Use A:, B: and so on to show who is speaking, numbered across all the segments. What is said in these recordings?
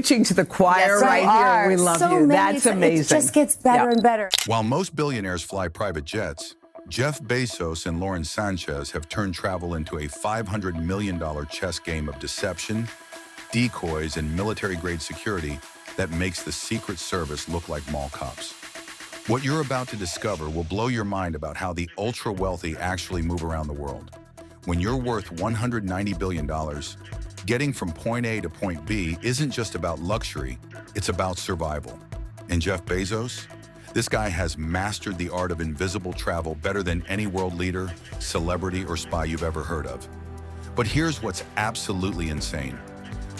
A: Preaching to the choir right here. We love you. That's amazing.
B: It just gets better and better.
C: While most billionaires fly private jets, Jeff Bezos and Lauren Sanchez have turned travel into a $500 million chess game of deception, decoys, and military-grade security that makes the Secret Service look like mall cops. What you're about to discover will blow your mind about how the ultra-wealthy actually move around the world. When you're worth $190 billion, getting from point A to point B isn't just about luxury, it's about survival. And Jeff Bezos? This guy has mastered the art of invisible travel better than any world leader, celebrity, or spy you've ever heard of. But here's what's absolutely insane.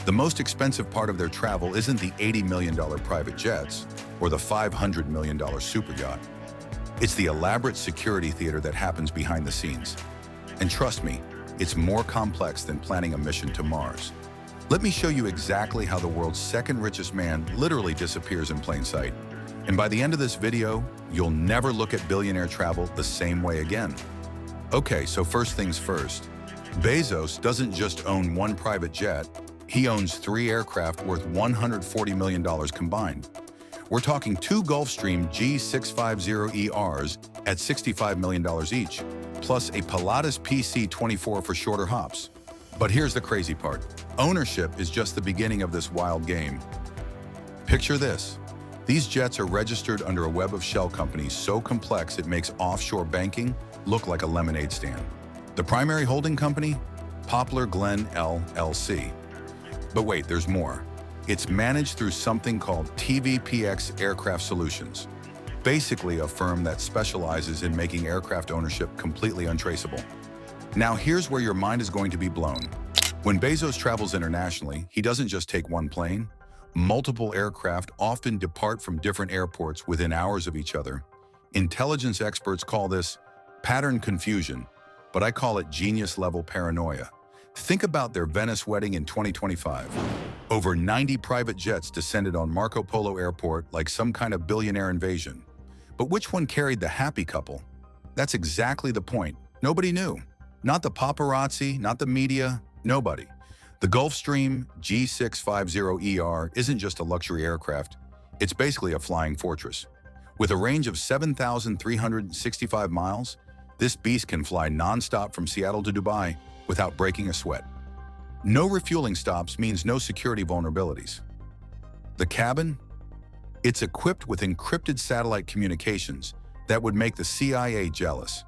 C: The most expensive part of their travel isn't the $80 million private jets or the $500 million super yacht. It's the elaborate security theater that happens behind the scenes. And trust me, it's more complex than planning a mission to Mars. Let me show you exactly how the world's second richest man literally disappears in plain sight. And by the end of this video, you'll never look at billionaire travel the same way again. Okay, so first things first. Bezos doesn't just own one private jet, he owns 3 aircraft worth $140 million combined. We're talking 2 Gulfstream G650ERs at $65 million each, plus a Pilatus PC-24 for shorter hops. But here's the crazy part. Ownership is just the beginning of this wild game. Picture this. These jets are registered under a web of shell companies so complex it makes offshore banking look like a lemonade stand. The primary holding company? Poplar Glen LLC. But wait, there's more. It's managed through something called TVPX Aircraft Solutions, basically a firm that specializes in making aircraft ownership completely untraceable. Now here's where your mind is going to be blown. When Bezos travels internationally, he doesn't just take one plane. Multiple aircraft often depart from different airports within hours of each other. Intelligence experts call this pattern confusion, but I call it genius-level paranoia. Think about their Venice wedding in 2025. Over 90 private jets descended on Marco Polo Airport like some kind of billionaire invasion. But which one carried the happy couple? That's exactly the point. Nobody knew. Not the paparazzi, not the media, nobody. The Gulfstream G650ER isn't just a luxury aircraft. It's basically a flying fortress. With a range of 7,365 miles, this beast can fly nonstop from Seattle to Dubai without breaking a sweat. No refueling stops means no security vulnerabilities. The cabin? It's equipped with encrypted satellite communications that would make the CIA jealous.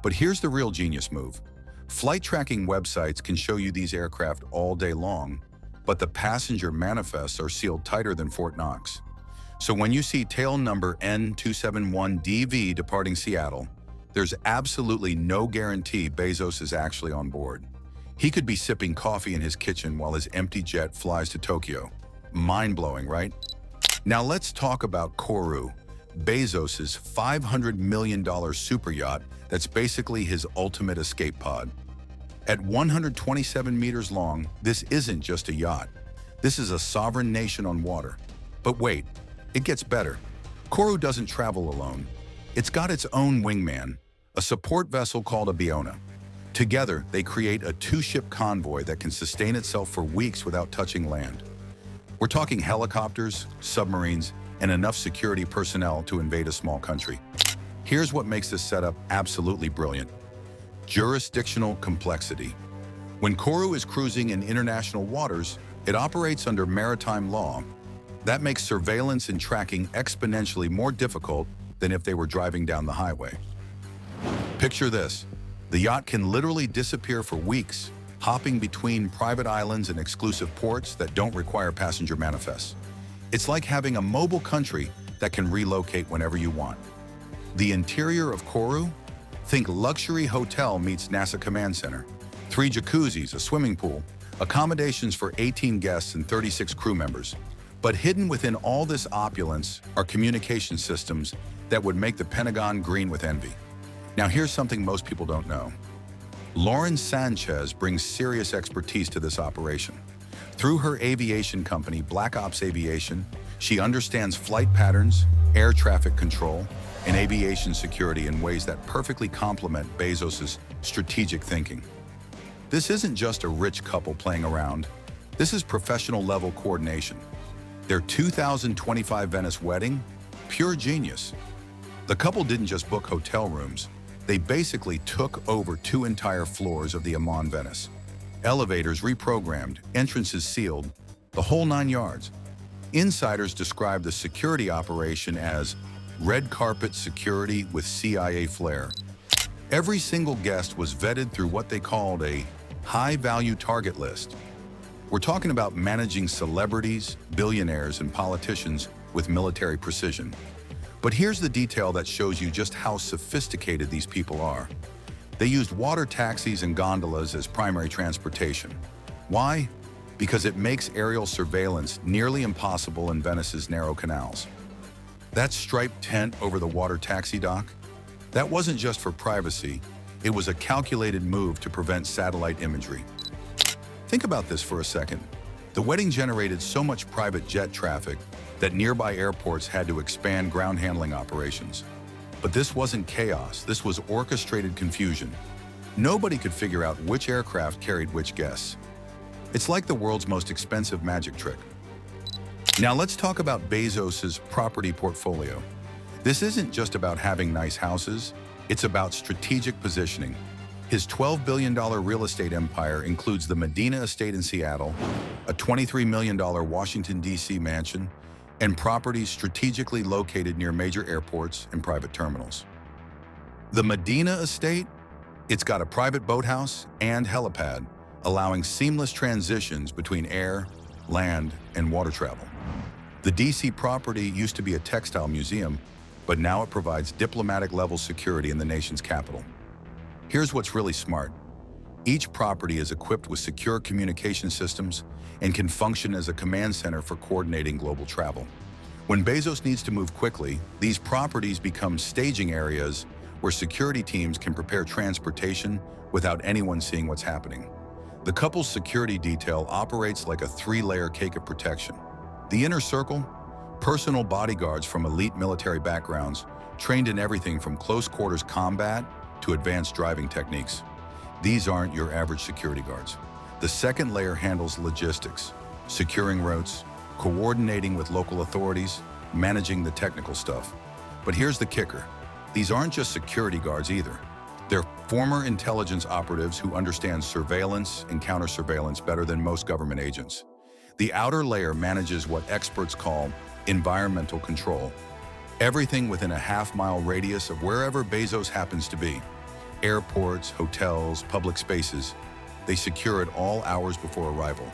C: But here's the real genius move. Flight tracking websites can show you these aircraft all day long, but the passenger manifests are sealed tighter than Fort Knox. So when you see tail number N271DV departing Seattle, there's absolutely no guarantee Bezos is actually on board. He could be sipping coffee in his kitchen while his empty jet flies to Tokyo. Mind-blowing, right? Now let's talk about Kourou, Bezos's $500 million super yacht that's basically his ultimate escape pod. At 127 meters long, this isn't just a yacht. This is a sovereign nation on water. But wait, it gets better. Kourou doesn't travel alone. It's got its own wingman, a support vessel called a Biona. Together, they create a 2-ship convoy that can sustain itself for weeks without touching land. We're talking helicopters, submarines, and enough security personnel to invade a small country. Here's what makes this setup absolutely brilliant. Jurisdictional complexity. When Kourou is cruising in international waters, it operates under maritime law. That makes surveillance and tracking exponentially more difficult than if they were driving down the highway. Picture this. The yacht can literally disappear for weeks, hopping between private islands and exclusive ports that don't require passenger manifests. It's like having a mobile country that can relocate whenever you want. The interior of Kourou? Think luxury hotel meets NASA command center. 3 jacuzzis, a swimming pool, accommodations for 18 guests and 36 crew members. But hidden within all this opulence are communication systems that would make the Pentagon green with envy. Now here's something most people don't know. Lauren Sanchez brings serious expertise to this operation. Through her aviation company, Black Ops Aviation, she understands flight patterns, air traffic control, and aviation security in ways that perfectly complement Bezos's strategic thinking. This isn't just a rich couple playing around. This is professional-level coordination. Their 2025 Venice wedding? Pure genius. The couple didn't just book hotel rooms, they basically took over 2 entire floors of the Amman Venice. Elevators reprogrammed, entrances sealed, the whole 9 yards. Insiders describe the security operation as red carpet security with CIA flair. Every single guest was vetted through what they called a high-value target list. We're talking about managing celebrities, billionaires, and politicians with military precision. But here's the detail that shows you just how sophisticated these people are. They used water taxis and gondolas as primary transportation. Why? Because it makes aerial surveillance nearly impossible in Venice's narrow canals. That striped tent over the water taxi dock? That wasn't just for privacy, it was a calculated move to prevent satellite imagery. Think about this for a second. The wedding generated so much private jet traffic that nearby airports had to expand ground handling operations. But this wasn't chaos, this was orchestrated confusion. Nobody could figure out which aircraft carried which guests. It's like the world's most expensive magic trick. Now let's talk about Bezos's property portfolio. This isn't just about having nice houses, it's about strategic positioning. His $12 billion real estate empire includes the Medina estate in Seattle, a $23 million Washington, D.C. mansion, and properties strategically located near major airports and private terminals. The Medina estate, it's got a private boathouse and helipad, allowing seamless transitions between air, land, and water travel. The D.C. property used to be a textile museum, but now it provides diplomatic-level security in the nation's capital. Here's what's really smart. Each property is equipped with secure communication systems and can function as a command center for coordinating global travel. When Bezos needs to move quickly, these properties become staging areas where security teams can prepare transportation without anyone seeing what's happening. The couple's security detail operates like a 3-layer cake of protection. The inner circle, personal bodyguards from elite military backgrounds, trained in everything from close-quarters combat to advanced driving techniques. These aren't your average security guards. The second layer handles logistics, securing routes, coordinating with local authorities, managing the technical stuff. But here's the kicker. These aren't just security guards either. They're former intelligence operatives who understand surveillance and counter-surveillance better than most government agents. The outer layer manages what experts call environmental control. Everything within a half-mile radius of wherever Bezos happens to be. Airports, hotels, public spaces. They secure at all hours before arrival.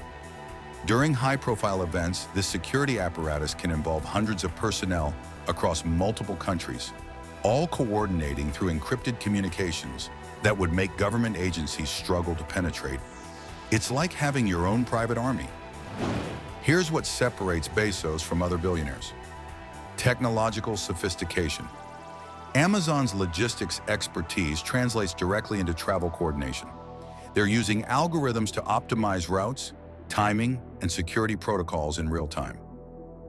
C: During high-profile events, this security apparatus can involve hundreds of personnel across multiple countries, all coordinating through encrypted communications that would make government agencies struggle to penetrate. It's like having your own private army. Here's what separates Bezos from other billionaires. Technological sophistication. Amazon's logistics expertise translates directly into travel coordination. They're using algorithms to optimize routes, timing, and security protocols in real time.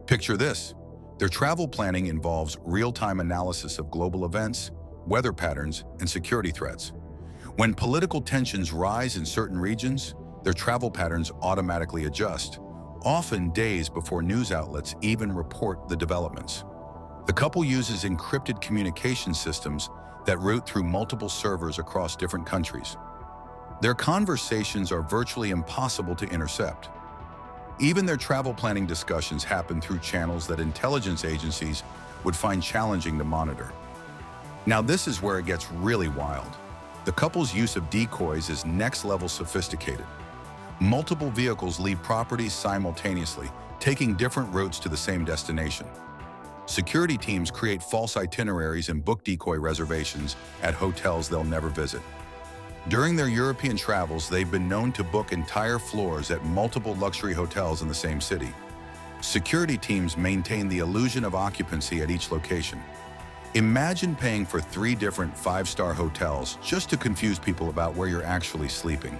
C: Picture this. Their travel planning involves real-time analysis of global events, weather patterns, and security threats. When political tensions rise in certain regions, their travel patterns automatically adjust, often days before news outlets even report the developments. The couple uses encrypted communication systems that route through multiple servers across different countries. Their conversations are virtually impossible to intercept. Even their travel planning discussions happen through channels that intelligence agencies would find challenging to monitor. Now this is where it gets really wild. The couple's use of decoys is next-level sophisticated. Multiple vehicles leave properties simultaneously, taking different routes to the same destination. Security teams create false itineraries and book decoy reservations at hotels they'll never visit. During their European travels, they've been known to book entire floors at multiple luxury hotels in the same city. Security teams maintain the illusion of occupancy at each location. Imagine paying for 3 different 5-star hotels just to confuse people about where you're actually sleeping.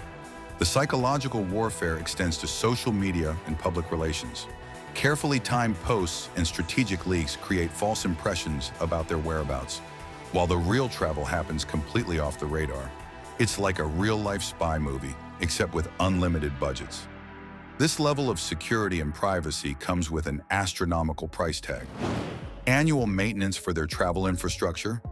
C: The psychological warfare extends to social media and public relations. Carefully timed posts and strategic leaks create false impressions about their whereabouts, while the real travel happens completely off the radar. It's like a real-life spy movie, except with unlimited budgets. This level of security and privacy comes with an astronomical price tag. Annual maintenance for their travel infrastructure,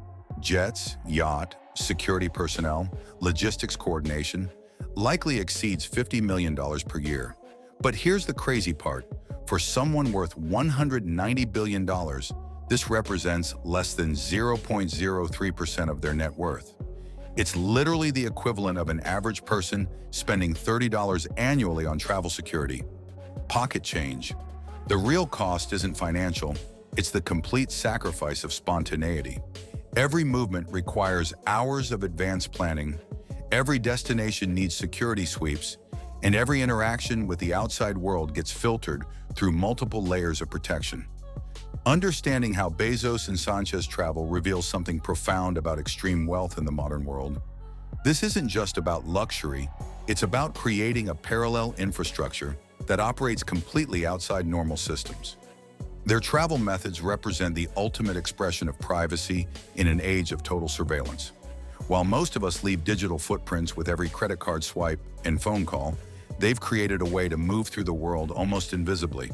C: jets, yacht, security personnel, logistics coordination, likely exceeds $50 million per year. But here's the crazy part. For someone worth $190 billion, this represents less than 0.03% of their net worth. It's literally the equivalent of an average person spending $30 annually on travel security. Pocket change. The real cost isn't financial, it's the complete sacrifice of spontaneity. Every movement requires hours of advanced planning, every destination needs security sweeps, and every interaction with the outside world gets filtered through multiple layers of protection. Understanding how Bezos and Sanchez travel reveals something profound about extreme wealth in the modern world. This isn't just about luxury, it's about creating a parallel infrastructure that operates completely outside normal systems. Their travel methods represent the ultimate expression of privacy in an age of total surveillance. While most of us leave digital footprints with every credit card swipe and phone call, they've created a way to move through the world almost invisibly.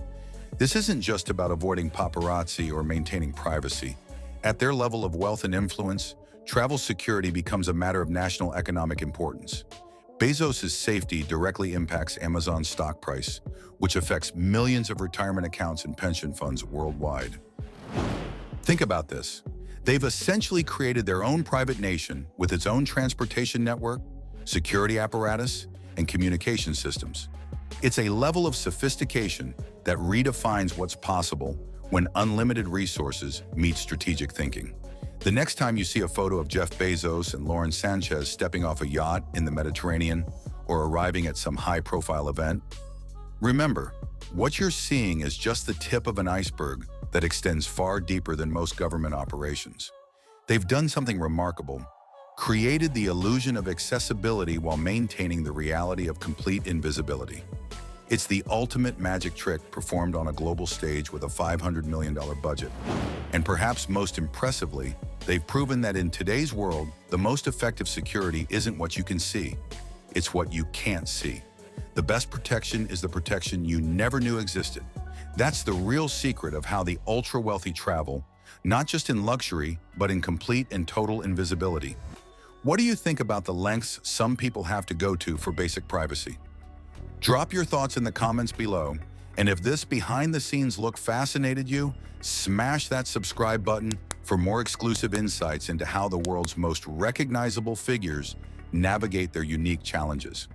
C: This isn't just about avoiding paparazzi or maintaining privacy. At their level of wealth and influence, travel security becomes a matter of national economic importance. Bezos' safety directly impacts Amazon's stock price, which affects millions of retirement accounts and pension funds worldwide. Think about this. They've essentially created their own private nation with its own transportation network, security apparatus, and communication systems. It's a level of sophistication that redefines what's possible when unlimited resources meet strategic thinking. The next time you see a photo of Jeff Bezos and Lauren Sanchez stepping off a yacht in the Mediterranean or arriving at some high-profile event, remember, what you're seeing is just the tip of an iceberg that extends far deeper than most government operations. They've done something remarkable, created the illusion of accessibility while maintaining the reality of complete invisibility. It's the ultimate magic trick performed on a global stage with a $500 million budget. And perhaps most impressively, they've proven that in today's world, the most effective security isn't what you can see, it's what you can't see. The best protection is the protection you never knew existed. That's the real secret of how the ultra-wealthy travel, not just in luxury, but in complete and total invisibility. What do you think about the lengths some people have to go to for basic privacy? Drop your thoughts in the comments below, and if this behind-the-scenes look fascinated you, smash that subscribe button for more exclusive insights into how the world's most recognizable figures navigate their unique challenges.